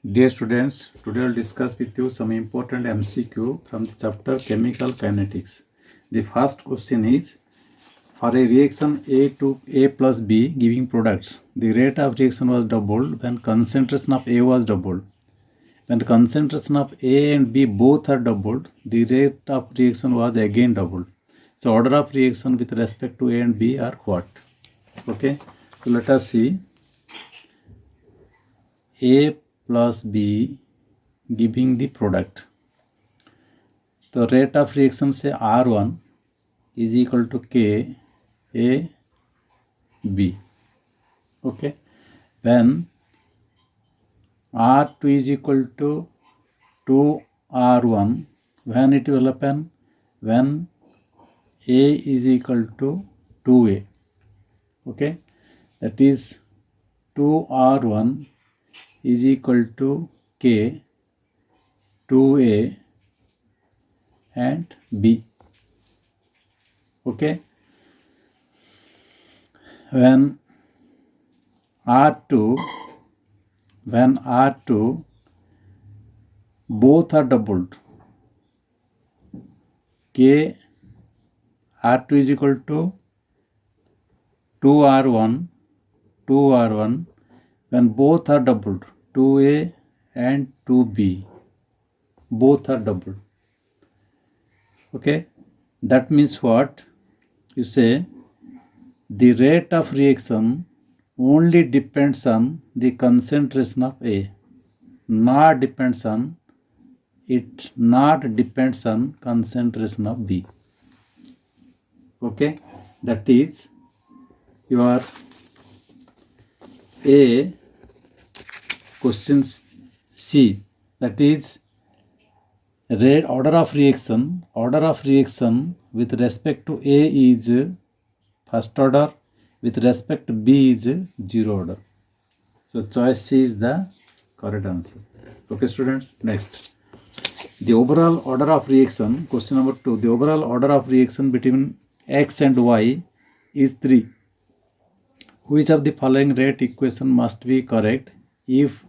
Dear students, today I will discuss with you some important MCQ from the chapter Chemical Kinetics. The first question is, for a reaction A to A plus B giving products, the rate of reaction was doubled when concentration of A was doubled. When concentration of A and B both are doubled, the rate of reaction was again doubled. So order of reaction with respect to A and B are what? Okay, so let us see. A plus B giving the product. The rate of reaction say R1 is equal to K A B. Okay. When R2 is equal to 2R1, when it will happen? When A is equal to 2A. Okay. That is 2R1 is equal to K 2A and B. Okay. When R2 both are doubled, K R2 is equal to 2R1 when both are doubled, 2A and 2B both are doubled. Okay, that means what? You say the rate of reaction only depends on the concentration of A, not depends on concentration of B. Okay, that is your A question C, that is order of reaction with respect to A is first order, with respect to B is zero order. So choice C is the correct answer. Okay students, next. The overall order of reaction, question number 2, the overall order of reaction between X and Y is 3. Which of the following rate equation must be correct if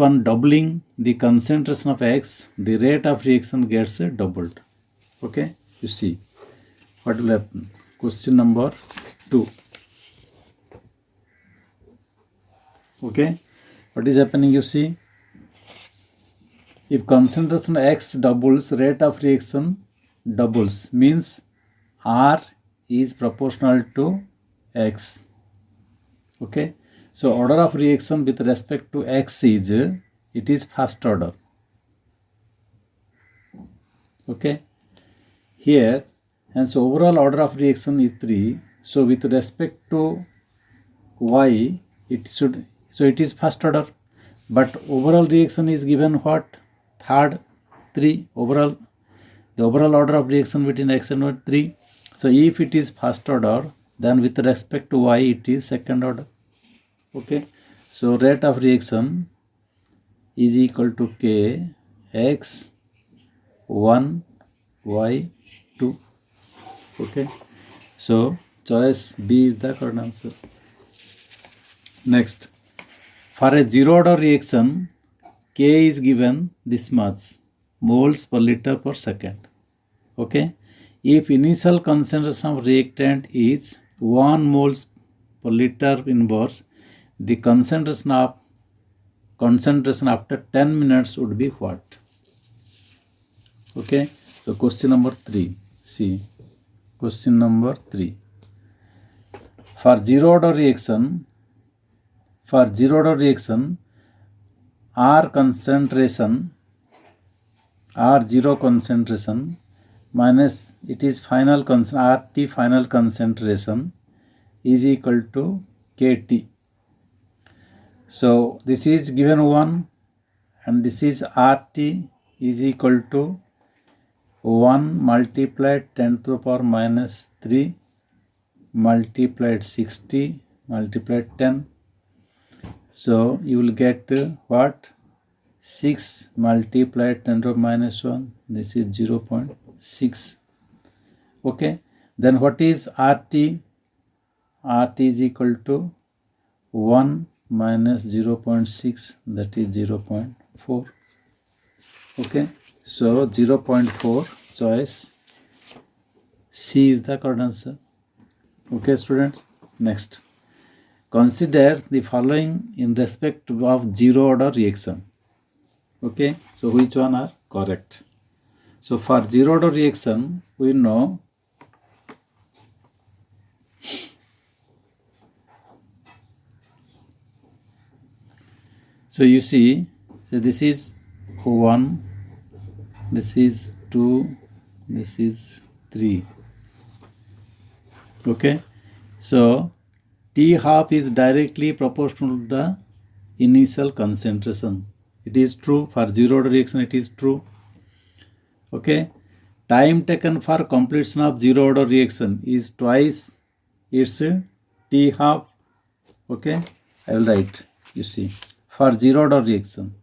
on doubling the concentration of X, the rate of reaction gets doubled? Okay, you see what will happen. Question number 2. Okay, what is happening? You see, if concentration X doubles, rate of reaction doubles, means R is proportional to X. Okay, so order of reaction with respect to X is, it is first order. Okay, here, and so overall order of reaction is 3. So with respect to Y, it is first order, but overall reaction is given what? Third, 3. The overall order of reaction between X and Y 3. So if it is first order, then with respect to Y it is second order. Okay, so rate of reaction is equal to K X 1 Y 2. Okay, so choice B is the correct answer. Next, for a zero order reaction, K is given this much moles per liter per second. Okay, if initial concentration of reactant is 1 moles per liter inverse, the concentration after 10 minutes would be what? Okay, so question number 3. See, question number 3. For zero order reaction, R zero concentration minus it is RT final concentration is equal to KT. So this is given 1 and this is RT is equal to 1 multiplied 10 to the power minus 3 multiplied 60 multiplied 10. So you will get what? 6 multiplied 10 to the minus 1. This is 0.6. Okay. Then what is RT? RT is equal to 1 minus 0.6, that is 0.4. Okay, so 0.4, choice C is the correct answer. Okay, students. Next, consider the following in respect of zero order reaction. Okay, so which one are correct? So for zero order reaction, we know so you see, so this is 1, this is 2, this is 3. Okay, so T half is directly proportional to the initial concentration. It is true. For zero order reaction, it is true. Okay, time taken for completion of zero order reaction is twice its T half. Okay, I will write. You see, for zero order reaction,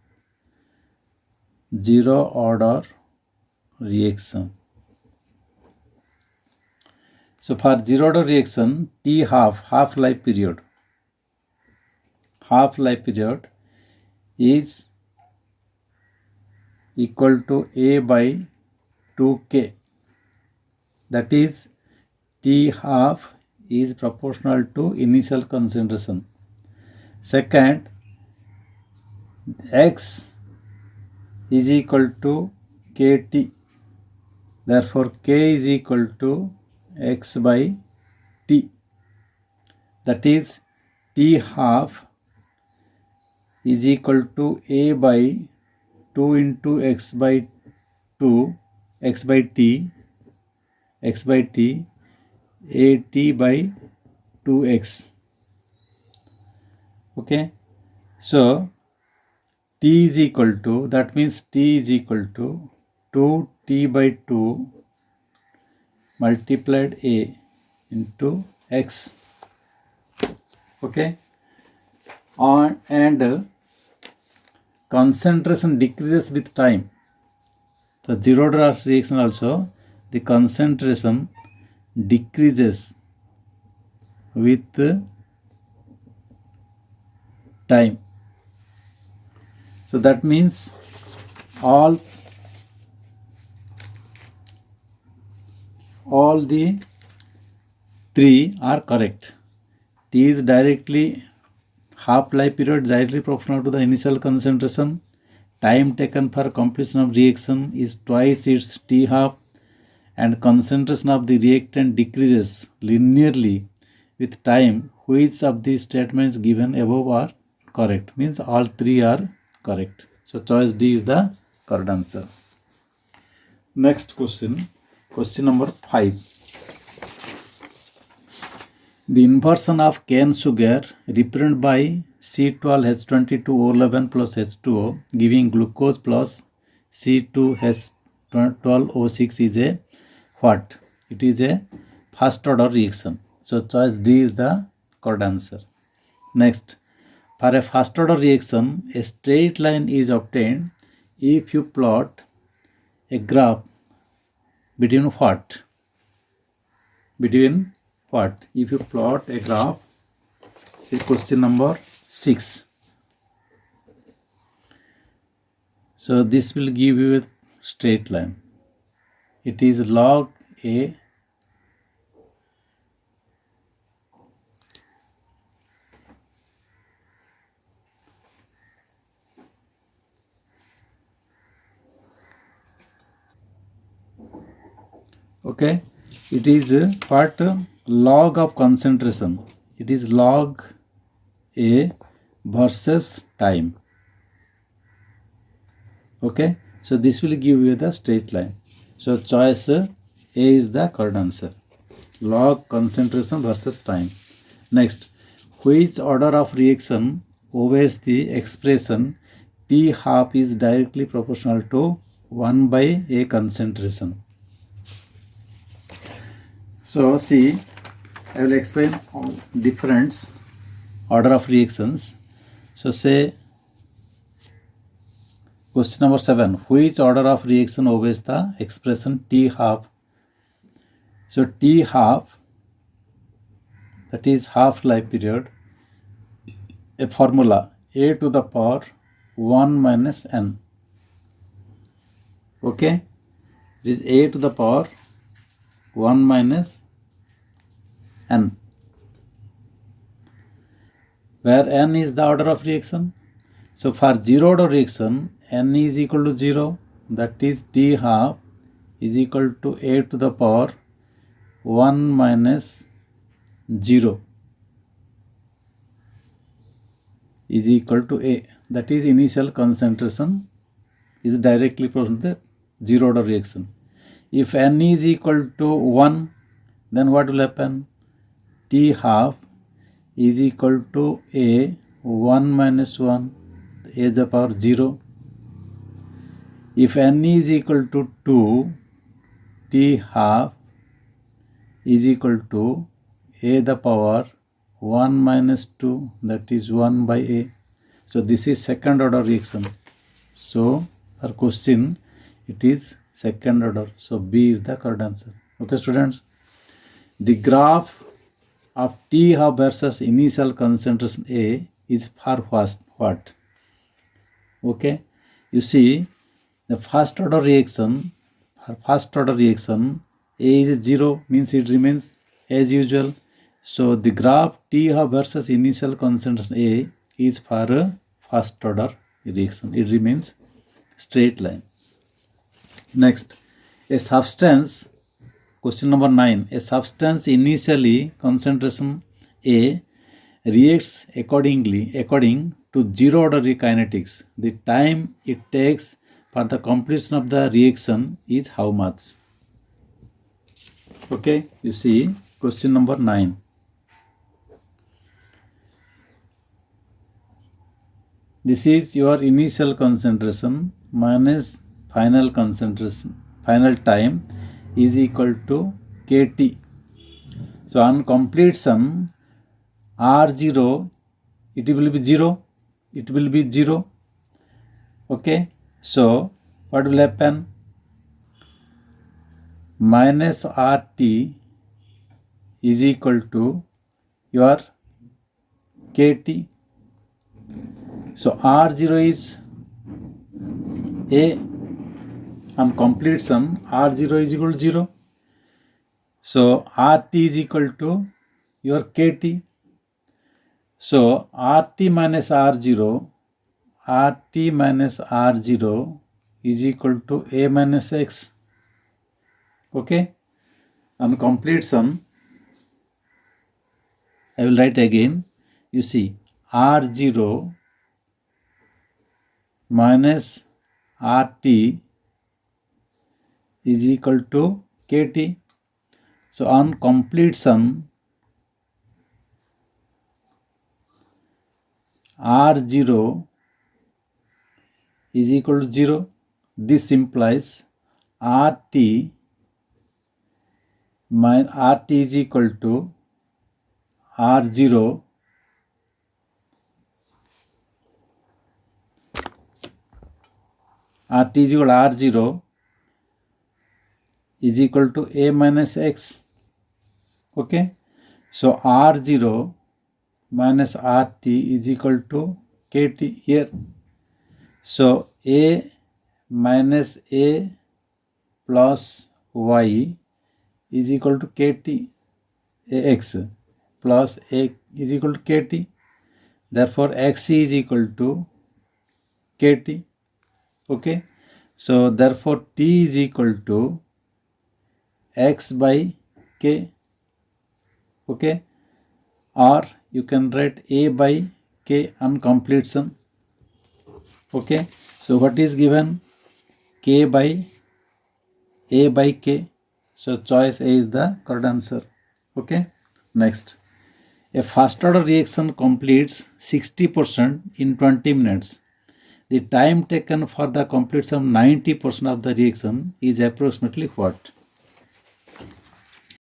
so for zero order reaction, T half life period is equal to A by 2K. That is, T half is proportional to initial concentration. Second, X is equal to KT. Therefore, K is equal to X by T. That is, T half is equal to A by 2 into X by T, AT by 2X. Okay, so T is equal to, that means T is equal to 2T by 2 multiplied A into X. Okay, and concentration decreases with time. The zero order reaction also, the concentration decreases with time. So that means all the three are correct. T is directly, half life period directly proportional to the initial concentration. Time taken for completion of reaction is twice its T half, and concentration of the reactant decreases linearly with time. Which of the statements given above are correct? Means all three are correct. So choice D is the correct answer. Next question, question number 5. The inversion of cane sugar represented by C12H22O11 plus H2O giving glucose plus C2H12O6 is a what? It is a first order reaction. So choice D is the correct answer. Next, for a first order reaction, a straight line is obtained if you plot a graph between what? Between what? If you plot a graph, say question number 6. So this will give you a straight line. It is log A okay, it is what? Log of concentration. It is log A versus time. Okay, so this will give you the straight line. So choice A is the correct answer. Log concentration versus time. Next, which order of reaction obeys the expression T half is directly proportional to 1 by A concentration? So see, I will explain all different order of reactions. So say question number 7, which order of reaction obeys the expression T half? So T half, that is half life period, a formula a to the power 1 minus n. Okay, it is a to the power 1 minus n, where n is the order of reaction. So for zero order reaction, n is equal to 0, that is t half is equal to a to the power 1 minus 0 is equal to a, that is initial concentration is directly from the zero order reaction. If n is equal to 1, then what will happen? T half is equal to a 1 minus 1, a to the power 0. If n is equal to 2, t half is equal to a to the power 1 minus 2, that is 1 by a. So this is second order reaction. So for question it is second order. So B is the correct answer. Okay students, the graph of T half versus initial concentration A is for what? Okay, you see the first order reaction, for first order reaction A is 0, means it remains as usual. So the graph T half versus initial concentration A is for first order reaction. It remains straight line. Next, a substance, question number 9. A substance initially concentration A reacts according to zero order kinetics. The time it takes for the completion of the reaction is how much? Okay, you see question number 9. This is your initial concentration minus final concentration, final time is equal to kT. So on completion R0, it will be 0. It will be 0. Okay, so what will happen? Minus RT is equal to your kT. So R0 is A. On completion, R0 is equal to 0. So RT is equal to your kT. So RT minus R0 is equal to A minus X. Okay. On completion, I will write again. You see, R0 minus RT is equal to kT. So on completion, R0 is equal to 0. This implies RT is equal to R0 RT is equal to R0 is equal to A minus X. Okay, so R0 minus RT is equal to kT here. So A minus A plus Y is equal to kT, X plus A is equal to kT. Therefore X is equal to kT. Okay, so therefore T is equal to X by K. Okay, or you can write A by K on completion. Okay, so what is given? K by A by K. So choice A is the correct answer. Okay, next, a first order reaction completes 60% in 20 minutes. The time taken for the completion of 90% of the reaction is approximately what?